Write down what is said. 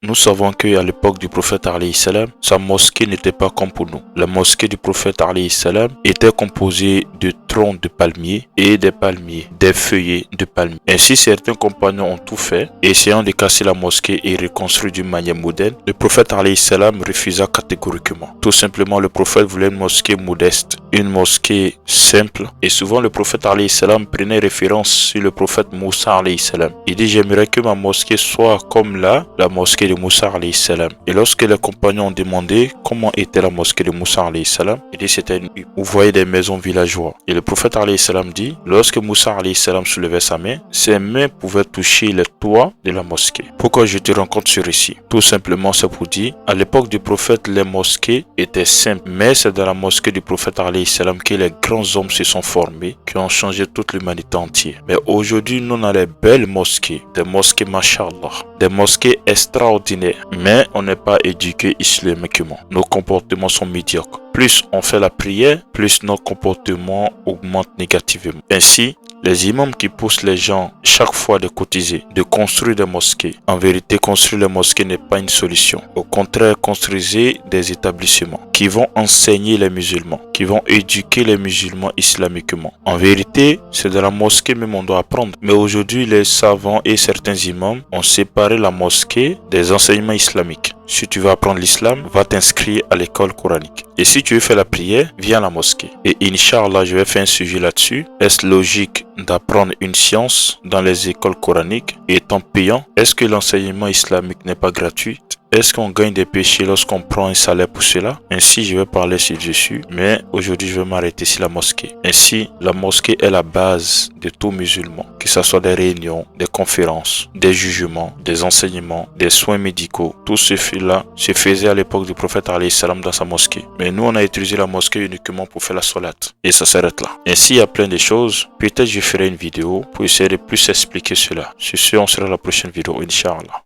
nous savons qu'à l'époque du prophète alayhi salam, sa mosquée n'était pas comme pour nous. La mosquée du prophète alayhi salam était composée de troncs de palmiers et des palmiers, des feuillets de palmiers. Ainsi, certains compagnons ont tout fait, essayant de casser la mosquée et reconstruire d'une manière moderne. Le prophète alayhi salam refusa catégoriquement. Tout simplement, le prophète voulait une mosquée modeste, une mosquée simple. Et souvent, le prophète alayhi salam prenait référence sur le prophète Moussa alayhi salam. Il dit, j'aimerais que ma mosquée soit comme la mosquée de Moussa alayhi salam. Et lorsque les compagnons ont demandé comment était la mosquée de Moussa alayhi salam, il dit, c'était une hutte. Vous voyez des maisons villageois. Et le prophète alayhi salam dit, lorsque Moussa alayhi salam soulevait sa main, ses mains pouvaient toucher le toit de la mosquée. Pourquoi je te rencontre ce récit? Tout simplement, c'est pour dire, à l'époque du prophète, les mosquées étaient simples, mais c'est dans la mosquée du prophète alayhi salam que les grands hommes se sont formés, qui ont changé toute l'humanité entière. Mais aujourd'hui, nous on a les belles mosquées, des mosquées mashallah, des mosquées extraordinaires, mais on n'est pas éduqué islamiquement. Nos comportements sont médiocres. Plus on fait la prière, plus nos comportements augmentent négativement. Ainsi, les imams qui poussent les gens chaque fois de cotiser, de construire des mosquées. En vérité, construire les mosquées n'est pas une solution. Au contraire, construisez des établissements qui vont enseigner les musulmans, qui vont éduquer les musulmans islamiquement. En vérité, c'est de la mosquée même on doit apprendre. Mais aujourd'hui, les savants et certains imams ont séparé la mosquée des enseignements islamiques. Si tu veux apprendre l'islam, va t'inscrire à l'école coranique. Et si tu veux faire la prière, viens à la mosquée. Et Inch'Allah, je vais faire un sujet là-dessus. Est-ce logique d'apprendre une science dans les écoles coraniques étant payant? Est-ce que l'enseignement islamique n'est pas gratuit? Est-ce qu'on gagne des péchés lorsqu'on prend un salaire pour cela? Ainsi, je vais parler sur dessus. Mais aujourd'hui, je vais m'arrêter sur la mosquée. Ainsi, la mosquée est la base de tout musulman. Que ce soit des réunions, des conférences, des jugements, des enseignements, des soins médicaux. Tout ce fait-là se faisait à l'époque du prophète alayhi salam dans sa mosquée. Mais nous, on a utilisé la mosquée uniquement pour faire la salat. Et ça s'arrête là. Ainsi, il y a plein de choses. Peut-être je ferai une vidéo pour essayer de plus expliquer cela. Sur ce, on sera à la prochaine vidéo, Inch'Allah.